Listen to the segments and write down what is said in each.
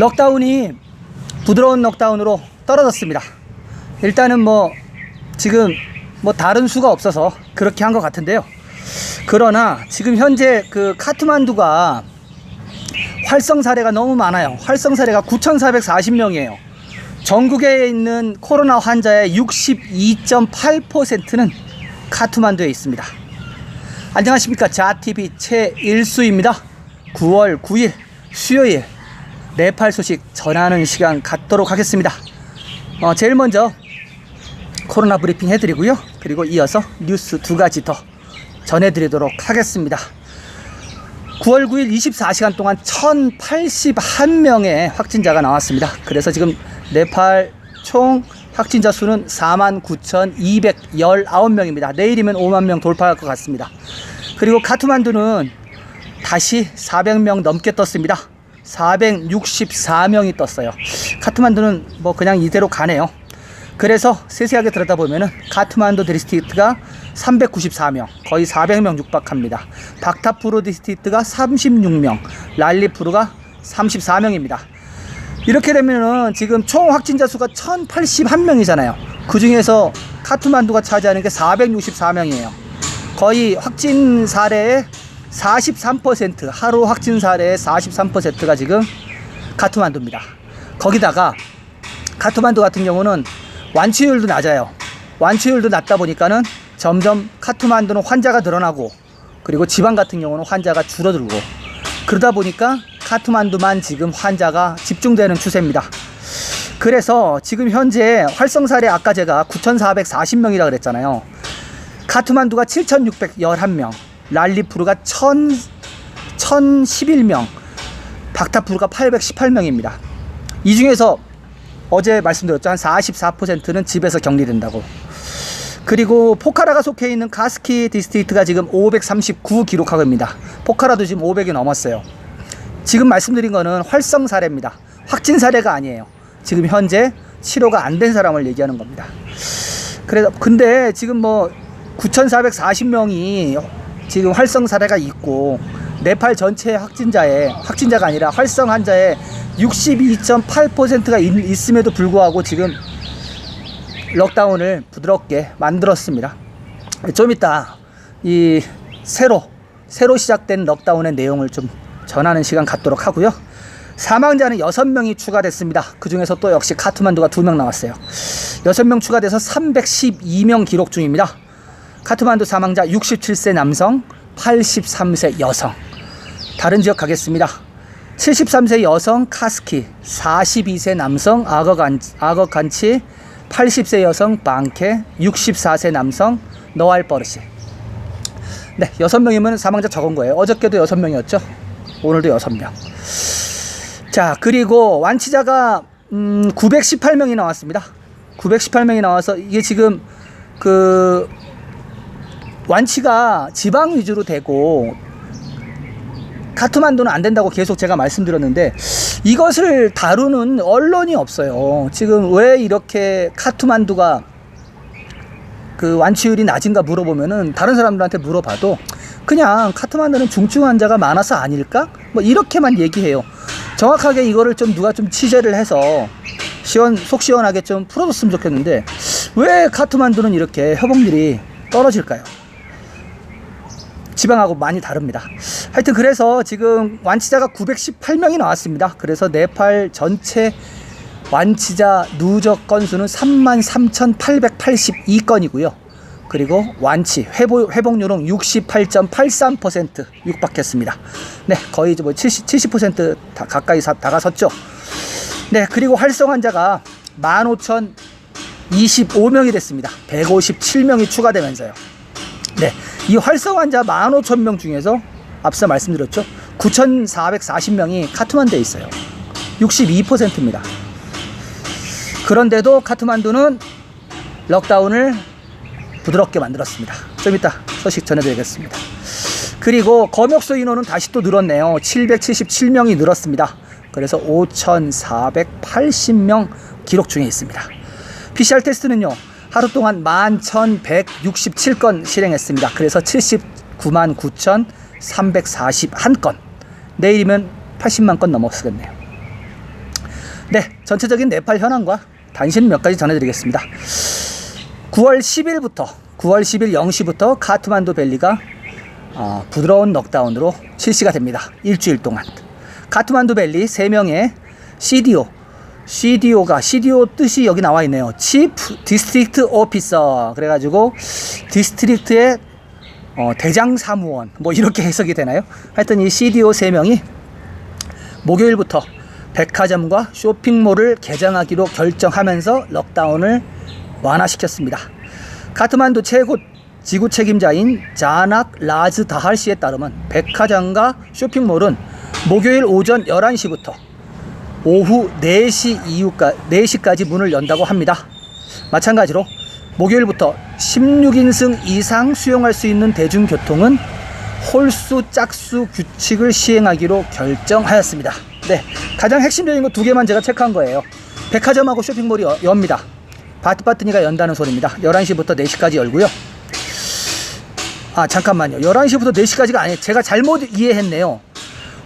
럭다운이 부드러운 럭다운으로 떨어졌습니다. 일단은 뭐 지금 뭐 다른 수가 없어서 그렇게 한 것 같은데요. 그러나 지금 현재 그 카트만두가 활성 사례가 너무 많아요. 활성 사례가 9,440명이에요. 전국에 있는 코로나 환자의 62.8%는 카트만두에 있습니다. 안녕하십니까, 자TV 최일수입니다. 9월 9일 수요일 네팔 소식 전하는 시간 갖도록 하겠습니다. 제일 먼저 코로나 브리핑 해드리고요. 그리고 이어서 뉴스 두 가지 더 전해드리도록 하겠습니다. 9월 9일 24시간 동안 1081명의 확진자가 나왔습니다. 그래서 지금 네팔 총 확진자 수는 49,219명입니다. 내일이면 5만 명 돌파할 것 같습니다. 그리고 카트만두는 다시 400명 넘게 떴습니다. 464명이 떴어요. 카트만두는 뭐 그냥 이대로 가네요. 그래서 세세하게 들여다보면은 카트만두 디스트릭트가 394명, 거의 400명 육박합니다. 박타푸르 디스트릭트가 36명, 랄리푸르가 34명입니다. 이렇게 되면은 지금 총 확진자 수가 1081명이잖아요. 그 중에서 카트만두가 차지하는 게 464명이에요. 거의 확진 사례의 43%, 하루 확진 사례의 43%가 지금 카트만두입니다. 거기다가 카트만두 같은 경우는 완치율도 낮아요. 완치율도 낮다 보니까는 점점 카트만두는 환자가 늘어나고, 그리고 지방 같은 경우는 환자가 줄어들고, 그러다 보니까 카트만두만 지금 환자가 집중되는 추세입니다. 그래서 지금 현재 활성 사례 아까 제가 9,440명이라 그랬잖아요. 카트만두가 7,611명, 랄리푸르가 1,011명, 박타푸르가 818명입니다. 이 중에서 어제 말씀드렸죠. 한 44%는 집에서 격리된다고. 그리고 포카라가 속해 있는 카스키 디스트릭트가 지금 539 기록하고 있습니다. 포카라도 지금 500이 넘었어요. 지금 말씀드린 거는 활성 사례입니다. 확진 사례가 아니에요. 지금 현재 치료가 안 된 사람을 얘기하는 겁니다. 그래서 근데 지금 뭐 9,440명이 지금 활성 사례가 있고, 네팔 전체 확진자가 아니라 활성 환자의 62.8%가 있음에도 불구하고 지금 럭다운을 부드럽게 만들었습니다. 좀 이따 이 새로 시작된 럭다운의 내용을 좀 전하는 시간 갖도록 하고요. 사망자는 6명이 추가됐습니다. 그 중에서 또 역시 카트만두가 2명 나왔어요. 6명 추가돼서 312명 기록 중입니다. 카트만두 사망자 67세 남성, 83세 여성. 다른 지역 가겠습니다. 73세 여성 카스키, 42세 남성 아거간치, 80세 여성 방케, 64세 남성 너알버르시. 네, 6명이면 사망자 적은 거예요. 어저께도 6명이었죠. 오늘도 6명. 자, 그리고 완치자가 918명이 나왔습니다. 918명이 나와서 이게 지금 그 완치가 지방 위주로 되고 카트만두는 안 된다고 계속 제가 말씀드렸는데, 이것을 다루는 언론이 없어요. 지금 왜 이렇게 카트만두가 그 완치율이 낮은가 물어보면은, 다른 사람들한테 물어봐도 그냥 카트만두는 중증 환자가 많아서 아닐까? 뭐 이렇게만 얘기해요. 정확하게 이거를 좀 누가 좀 취재를 해서 속 시원하게 좀 풀어줬으면 좋겠는데, 왜 카트만두는 이렇게 회복률이 떨어질까요? 지방하고 많이 다릅니다. 하여튼 그래서 지금 완치자가 918명이 나왔습니다. 그래서 네팔 전체 완치자 누적 건수는 33,882건이고요. 그리고 완치 회복률은 68.83% 육박했습니다. 네, 거의 뭐 70% 가까이 다가섰죠. 네, 그리고 활성 환자가 15,025명이 됐습니다. 157명이 추가되면서요. 네, 이 활성 환자 15,000명 중에서 앞서 말씀드렸죠. 9,440명이 카트만두에 있어요. 62%입니다. 그런데도 카트만두는 럭다운을 부드럽게 만들었습니다. 좀 이따 소식 전해드리겠습니다. 그리고 검역소 인원은 다시 또 늘었네요. 777명이 늘었습니다. 그래서 5,480명 기록 중에 있습니다. PCR 테스트는요, 하루 동안 11,167건 실행했습니다. 그래서 799,341건. 내일이면 80만 건 넘었겠네요. 네, 전체적인 네팔 현황과 단신 몇 가지 전해드리겠습니다. 9월 10일 0시부터 카트만두 밸리가 부드러운 넉다운으로 실시가 됩니다. 일주일 동안. 카트만두 밸리 3명의 CDO 뜻이 여기 나와 있네요. Chief District Officer. 그래가지고 디스트릭트의 대장 사무원 뭐 이렇게 해석이 되나요? 하여튼 이 CDO 3명이 목요일부터 백화점과 쇼핑몰을 개장하기로 결정하면서 럭다운을 완화시켰습니다. 카트만두 최고 지구 책임자인 자낙 라즈 다할 씨에 따르면 백화점과 쇼핑몰은 목요일 오전 11시부터 오후 4시까지 문을 연다고 합니다. 마찬가지로 목요일부터 16인승 이상 수용할 수 있는 대중교통은 홀수 짝수 규칙을 시행하기로 결정하였습니다. 네, 가장 핵심적인 거 2개만 제가 체크한 거예요. 백화점하고 쇼핑몰이 엽니다. 바트바트니가 연다는 소리입니다. 11시부터 4시까지 열고요. 잠깐만요. 11시부터 4시까지가 아니에요. 제가 잘못 이해했네요.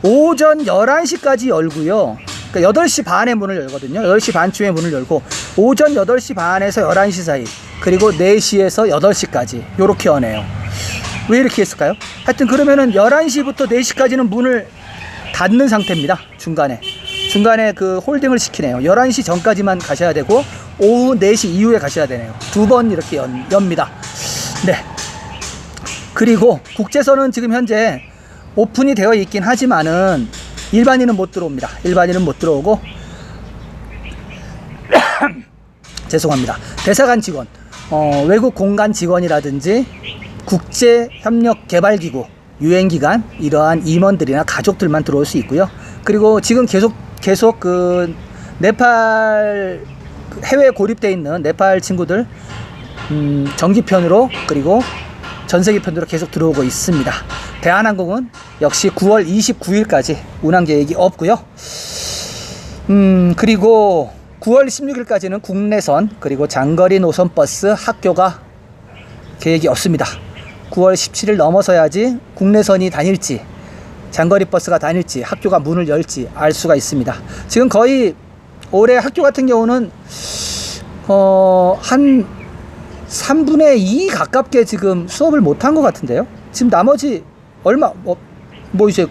오전 11시까지 열고요. 그러니까 8시 반에 문을 열거든요. 10시 반쯤에 문을 열고 오전 8시 반에서 11시 사이, 그리고 4시에서 8시까지 요렇게 여네요. 왜 이렇게 했을까요? 하여튼 그러면은 11시부터 4시까지는 문을 닫는 상태입니다. 중간에 그 홀딩을 시키네요. 11시 전까지만 가셔야 되고 오후 4시 이후에 가셔야 되네요. 2번 이렇게 엽니다. 네. 그리고 국제선은 지금 현재 오픈이 되어 있긴 하지만은 일반인은 못 들어옵니다. 일반인은 못 들어오고 죄송합니다. 대사관 직원, 외국 공간 직원이라든지 국제협력개발기구, 유엔기관, 이러한 임원들이나 가족들만 들어올 수 있고요. 그리고 지금 계속 그 네팔 해외에 고립되어 있는 네팔 친구들 정기편으로 그리고 전세기편으로 계속 들어오고 있습니다. 대한항공은 역시 9월 29일까지 운항 계획이 없고요. 그리고 9월 16일까지는 국내선 그리고 장거리 노선 버스 학교가 계획이 없습니다. 9월 17일 넘어서야지 국내선이 다닐지 장거리 버스가 다닐지 학교가 문을 열지 알 수가 있습니다. 지금 거의 올해 학교 같은 경우는 한 3분의 2 가깝게 지금 수업을 못한 것 같은데요. 지금 나머지 얼마 이제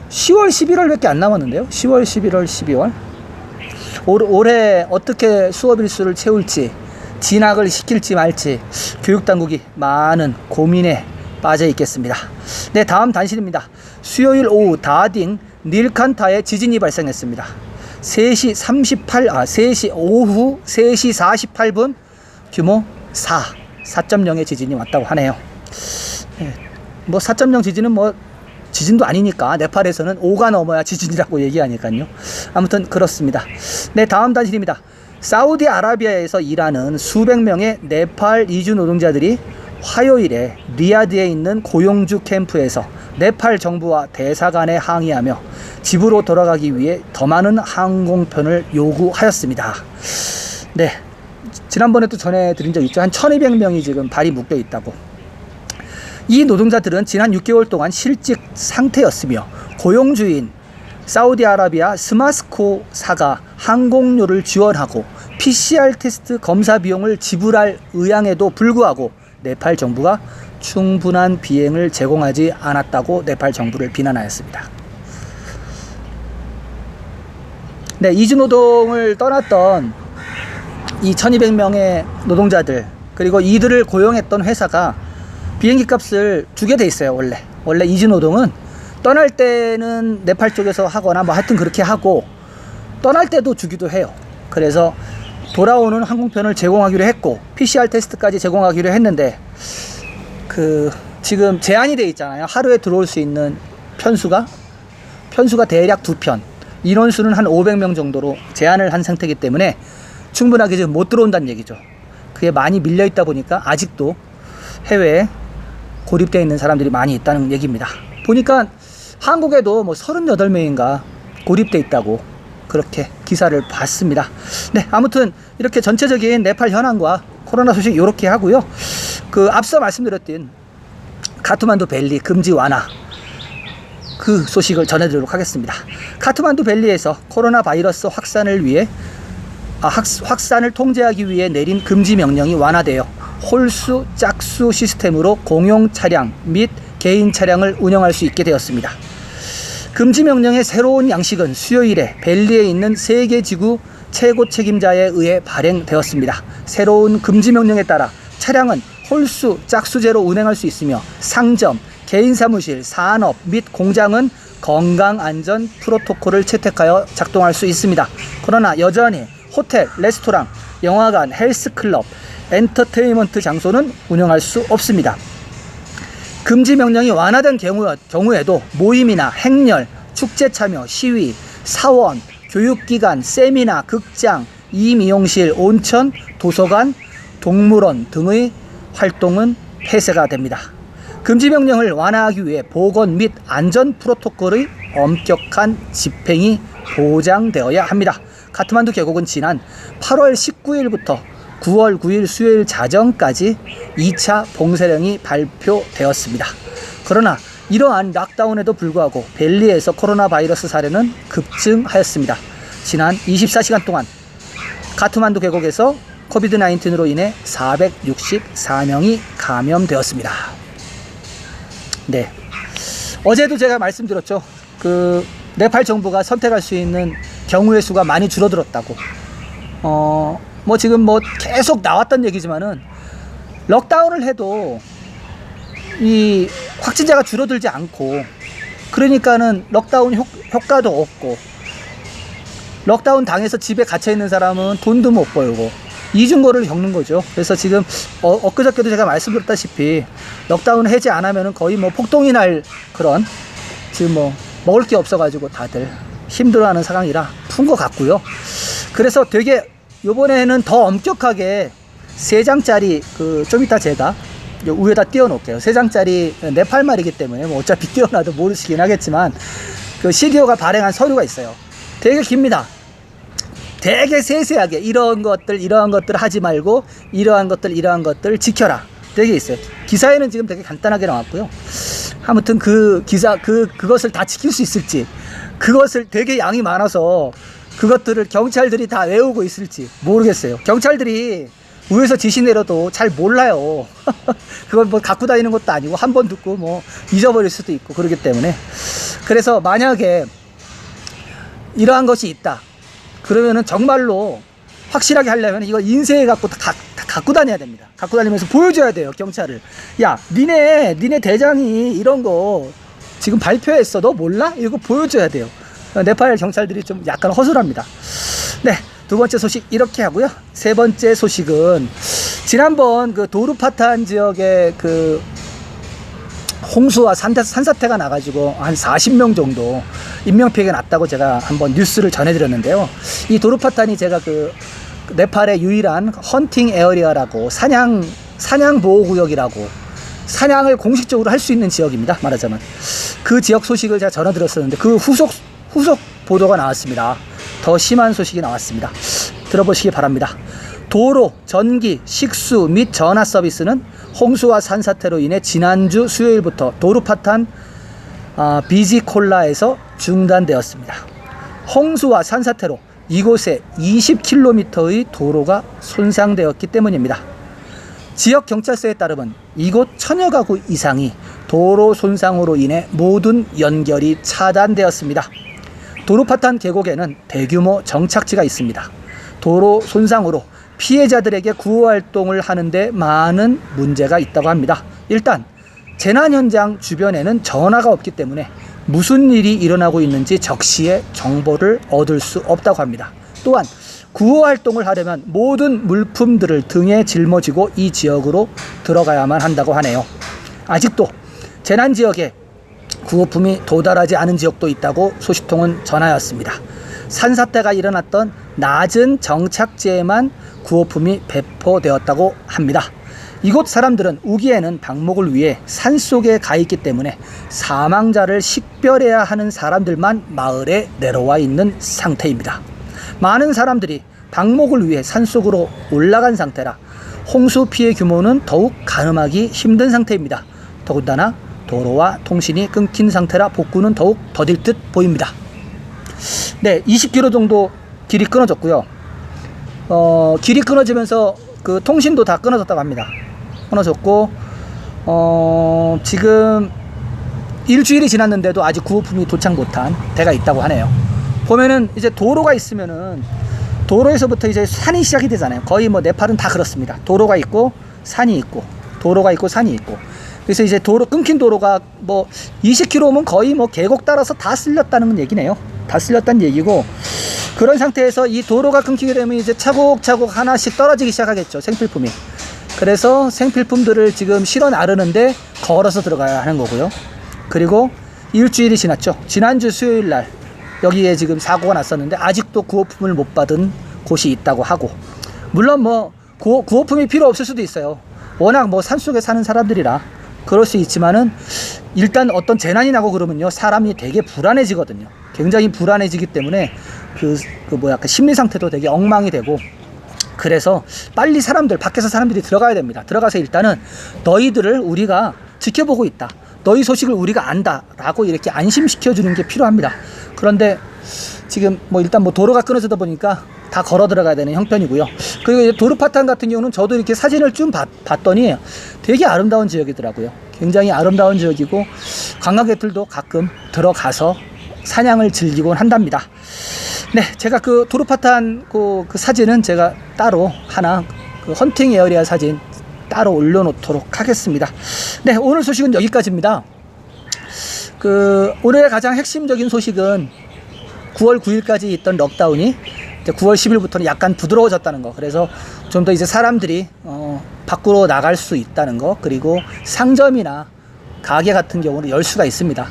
10월 11월밖에 안 남았는데요. 10월 11월 12월 올해 어떻게 수업 일수를 채울지, 진학을 시킬지 말지 교육당국이 많은 고민에 빠져 있겠습니다. 네, 다음 단신입니다. 수요일 오후 다딩 닐칸타에 지진이 발생했습니다. 오후 3시 48분 규모 4.0의 지진이 왔다고 하네요. 네, 4.0 지진은 지진도 아니니까 네팔에서는 5가 넘어야 지진이라고 얘기하니까요. 아무튼 그렇습니다. 네, 다음 단신입니다. 사우디아라비아에서 일하는 수백 명의 네팔 이주 노동자들이 화요일에 리야드에 있는 고용주 캠프에서 네팔 정부와 대사관에 항의하며 집으로 돌아가기 위해 더 많은 항공편을 요구하였습니다. 네, 지난번에 또 전해드린 적 있죠. 한 1200명이 지금 발이 묶여 있다고. 이 노동자들은 지난 6개월 동안 실직 상태였으며 고용주인 사우디아라비아 스마스코사가 항공료를 지원하고 PCR 테스트 검사 비용을 지불할 의향에도 불구하고 네팔 정부가 충분한 비행을 제공하지 않았다고 네팔 정부를 비난하였습니다. 네, 이주노동을 떠났던 이 1200명의 노동자들, 그리고 이들을 고용했던 회사가 비행기 값을 주게 돼 있어요. 원래 이주노동은 떠날 때는 네팔 쪽에서 하거나 하여튼 그렇게 하고 떠날 때도 주기도 해요. 그래서 돌아오는 항공편을 제공하기로 했고 PCR 테스트까지 제공하기로 했는데 지금 제한이 돼 있잖아요. 하루에 들어올 수 있는 편수가 대략 2편, 인원수는 한 500명 정도로 제한을 한 상태이기 때문에 충분하게 지금 못 들어온다는 얘기죠. 그게 많이 밀려 있다 보니까 아직도 해외에 고립되어 있는 사람들이 많이 있다는 얘기입니다. 보니까 한국에도 38명인가 고립되어 있다고 그렇게 기사를 봤습니다. 네, 아무튼 이렇게 전체적인 네팔 현황과 코로나 소식 이렇게 하고요. 앞서 말씀드렸던 카트만두 밸리 금지 완화, 그 소식을 전해드리도록 하겠습니다. 카트만두 밸리에서 코로나 바이러스 확산을 통제하기 위해 내린 금지 명령이 완화되어 홀수 짝수 시스템으로 공용 차량 및 개인 차량을 운영할 수 있게 되었습니다. 금지 명령의 새로운 양식은 수요일에 밸리에 있는 세계지구 최고 책임자에 의해 발행되었습니다. 새로운 금지 명령에 따라 차량은 홀수 짝수제로 운행할 수 있으며 상점, 개인 사무실, 산업 및 공장은 건강안전 프로토콜을 채택하여 작동할 수 있습니다. 그러나 여전히 호텔, 레스토랑, 영화관, 헬스클럽, 엔터테인먼트 장소는 운영할 수 없습니다. 금지 명령이 완화된 경우에도 모임이나 행렬, 축제 참여, 시위, 사원, 교육기관, 세미나, 극장, 이미용실, 온천, 도서관, 동물원 등의 활동은 폐쇄가 됩니다. 금지 명령을 완화하기 위해 보건 및 안전 프로토콜의 엄격한 집행이 보장되어야 합니다. 카트만두 계곡은 지난 8월 19일부터 9월 9일 수요일 자정까지 2차 봉쇄령이 발표되었습니다. 그러나 이러한 락다운에도 불구하고 밸리에서 코로나 바이러스 사례는 급증하였습니다. 지난 24시간 동안 카트만두 계곡에서 코비드-19으로 인해 464명이 감염되었습니다. 네, 어제도 제가 말씀드렸죠. 네팔 정부가 선택할 수 있는 경우의 수가 많이 줄어들었다고. 지금 계속 나왔던 얘기지만은 럭다운을 해도 이 확진자가 줄어들지 않고, 그러니까는 럭다운 효과도 없고, 럭다운 당해서 집에 갇혀 있는 사람은 돈도 못 벌고 이중고를 겪는 거죠. 그래서 지금 엊그저께도 제가 말씀드렸다시피 럭다운 해제 안 하면은 거의 폭동이 날 그런, 지금 먹을 게 없어가지고 다들 힘들어하는 상황이라 푼 것 같고요. 그래서 되게 요번에는 더 엄격하게 3장짜리 좀 이따 제가 위에다 띄워놓을게요. 3장짜리 네팔 말이기 때문에 어차피 띄워놔도 모르시긴 하겠지만 CDO가 발행한 서류가 있어요. 되게 깁니다. 되게 세세하게 이러한 것들 하지 말고 이러한 것들 지켜라. 되게 있어요. 기사에는 지금 되게 간단하게 나왔고요. 아무튼 그것을 다 지킬 수 있을지, 그것을 되게 양이 많아서 그것들을 경찰들이 다 외우고 있을지 모르겠어요. 경찰들이 위에서 지시 내려도 잘 몰라요. 그걸 갖고 다니는 것도 아니고 한 번 듣고 잊어버릴 수도 있고 그러기 때문에. 그래서 만약에 이러한 것이 있다 그러면은 정말로 확실하게 하려면 이거 인쇄해 갖고 다 갖고 다녀야 됩니다. 갖고 다니면서 보여줘야 돼요. 경찰을. 야, 니네 대장이 이런 거 지금 발표했어. 너 몰라? 이거 보여줘야 돼요. 네팔 경찰들이 좀 약간 허술합니다. 네, 두 번째 소식 이렇게 하고요. 세 번째 소식은 지난번 도르파탄 지역에 홍수와 산사태가 나가지고 한 40명 정도 인명피해가 났다고 제가 한번 뉴스를 전해드렸는데요. 이 도르파탄이 제가 네팔의 유일한 헌팅 에어리어라고, 사냥 보호구역이라고, 사냥을 공식적으로 할 수 있는 지역입니다. 말하자면 그 지역 소식을 제가 전해드렸었는데 그 후속 보도가 나왔습니다. 더 심한 소식이 나왔습니다. 들어보시기 바랍니다. 도로, 전기, 식수 및 전화 서비스는 홍수와 산사태로 인해 지난주 수요일부터 도르파탄 비지콜라에서 중단되었습니다. 홍수와 산사태로 이곳에 20km의 도로가 손상되었기 때문입니다. 지역 경찰서에 따르면 이곳 1000여 가구 이상이 도로 손상으로 인해 모든 연결이 차단되었습니다. 도르파탄 계곡에는 대규모 정착지가 있습니다. 도로 손상으로 피해자들에게 구호 활동을 하는데 많은 문제가 있다고 합니다. 일단 재난 현장 주변에는 전화가 없기 때문에 무슨 일이 일어나고 있는지 적시에 정보를 얻을 수 없다고 합니다. 또한 구호 활동을 하려면 모든 물품들을 등에 짊어지고 이 지역으로 들어가야만 한다고 하네요. 아직도 재난 지역에 구호품이 도달하지 않은 지역도 있다고 소식통은 전하였습니다. 산사태가 일어났던 낮은 정착지에만 구호품이 배포되었다고 합니다. 이곳 사람들은 우기에는 방목을 위해 산속에 가 있기 때문에 사망자를 식별해야 하는 사람들만 마을에 내려와 있는 상태입니다. 많은 사람들이 방목을 위해 산속으로 올라간 상태라 홍수 피해 규모는 더욱 가늠하기 힘든 상태입니다. 더군다나 도로와 통신이 끊긴 상태라 복구는 더욱 더딜 듯 보입니다. 네, 20km 정도 길이 끊어졌고요. 길이 끊어지면서 그 통신도 다 끊어졌다고 합니다. 끊어졌고, 지금 일주일이 지났는데도 아직 구호품이 도착 못한 데가 있다고 하네요. 보면은 이제 도로가 있으면은 도로에서부터 이제 산이 시작이 되잖아요. 거의 뭐 네팔은 다 그렇습니다. 도로가 있고 산이 있고 도로가 있고 산이 있고. 그래서 이제 도로 끊긴 도로가 뭐 20km면 거의 뭐 계곡 따라서 다 쓸렸다는 얘기네요. 다 쓸렸다는 얘기고, 그런 상태에서 이 도로가 끊기게 되면 이제 차곡차곡 하나씩 떨어지기 시작하겠죠, 생필품이. 그래서 생필품들을 지금 실어 나르는데 걸어서 들어가야 하는 거고요. 그리고 일주일이 지났죠. 지난주 수요일 날 여기에 지금 사고가 났었는데 아직도 구호품을 못 받은 곳이 있다고 하고, 물론 뭐 구호품이 필요 없을 수도 있어요. 워낙 뭐 산속에 사는 사람들이라 그럴 수 있지만은, 일단 어떤 재난이 나고 그러면요, 사람이 되게 불안해지거든요. 굉장히 불안해지기 때문에 그 심리 상태도 되게 엉망이 되고, 그래서 빨리 밖에서 사람들이 들어가야 됩니다. 들어가서 일단은 너희들을 우리가 지켜보고 있다, 너희 소식을 우리가 안다 라고 이렇게 안심시켜 주는 게 필요합니다. 그런데 지금 뭐 일단 뭐 도로가 끊어지다 보니까 다 걸어 들어가야 되는 형편이고요. 그리고 이제 도르파탄 같은 경우는 저도 이렇게 사진을 좀 봤더니 되게 아름다운 지역이더라고요. 굉장히 아름다운 지역이고, 관광객들도 가끔 들어가서 사냥을 즐기곤 한답니다. 네, 제가 그 도르파탄 그 사진은 제가 따로 하나, 그 헌팅 에어리아 사진 따로 올려놓도록 하겠습니다. 네, 오늘 소식은 여기까지입니다. 오늘의 가장 핵심적인 소식은 9월 9일까지 있던 럭다운이 이제 9월 10일부터는 약간 부드러워졌다는 거. 그래서 좀 더 이제 사람들이 밖으로 나갈 수 있다는 거. 그리고 상점이나 가게 같은 경우는 열 수가 있습니다.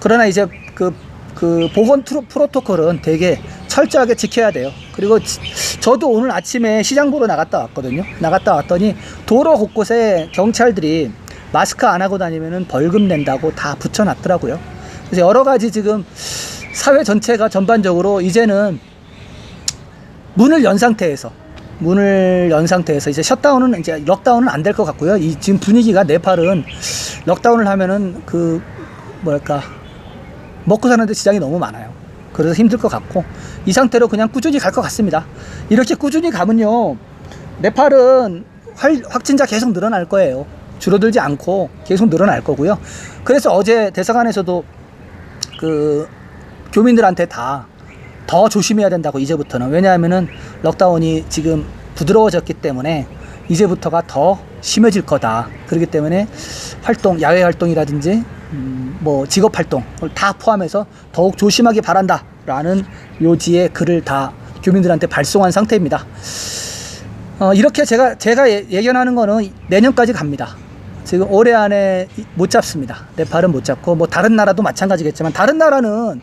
그러나 이제 그 보건 프로토콜은 되게 철저하게 지켜야 돼요. 그리고 저도 오늘 아침에 시장 보러 나갔다 왔거든요. 나갔다 왔더니 도로 곳곳에 경찰들이 마스크 안 하고 다니면은 벌금 낸다고 다 붙여놨더라고요. 그래서 여러 가지 지금 사회 전체가 전반적으로 이제는 문을 연 상태에서 이제 셧다운은, 이제 럭다운은 안 될 것 같고요. 지금 분위기가, 네팔은 럭다운을 하면은 먹고 사는데 지장이 너무 많아요. 그래서 힘들 것 같고, 이 상태로 그냥 꾸준히 갈 것 같습니다. 이렇게 꾸준히 가면요, 네팔은 확진자 계속 늘어날 거예요. 줄어들지 않고 계속 늘어날 거고요. 그래서 어제 대사관에서도 교민들한테 더 조심해야 된다고, 이제부터는. 왜냐하면은 럭다운이 지금 부드러워졌기 때문에 이제부터가 더 심해질 거다. 그렇기 때문에 야외 활동이라든지 뭐 직업 활동을 다 포함해서 더욱 조심하기 바란다라는 요지의 글을 다 교민들한테 발송한 상태입니다. 이렇게 제가 예견하는 거는 내년까지 갑니다. 지금 올해 안에 못 잡습니다. 네팔은 못 잡고, 뭐 다른 나라도 마찬가지겠지만, 다른 나라는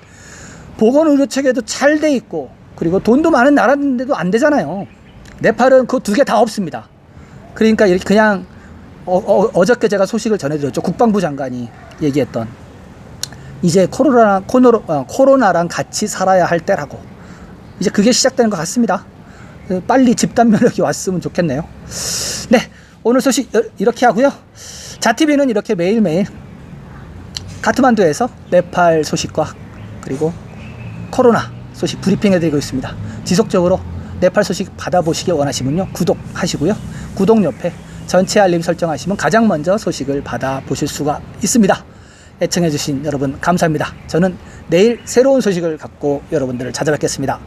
보건의료 체계도 잘 돼 있고, 그리고 돈도 많은 나라인데도 안 되잖아요. 네팔은 그 두 개 다 없습니다. 그러니까 이렇게 그냥 어저께 제가 소식을 전해드렸죠. 국방부 장관이 얘기했던, 이제 코로나랑 같이 살아야 할 때라고. 이제 그게 시작되는 것 같습니다. 빨리 집단 면역이 왔으면 좋겠네요. 네, 오늘 소식 이렇게 하고요. 자TV는 이렇게 매일매일 카트만두에서 네팔 소식과 그리고 코로나 소식 브리핑해드리고 있습니다. 지속적으로 네팔 소식 받아보시기 원하시면요, 구독하시고요. 구독 옆에 전체 알림 설정하시면 가장 먼저 소식을 받아보실 수가 있습니다. 애청해주신 여러분 감사합니다. 저는 내일 새로운 소식을 갖고 여러분들을 찾아뵙겠습니다.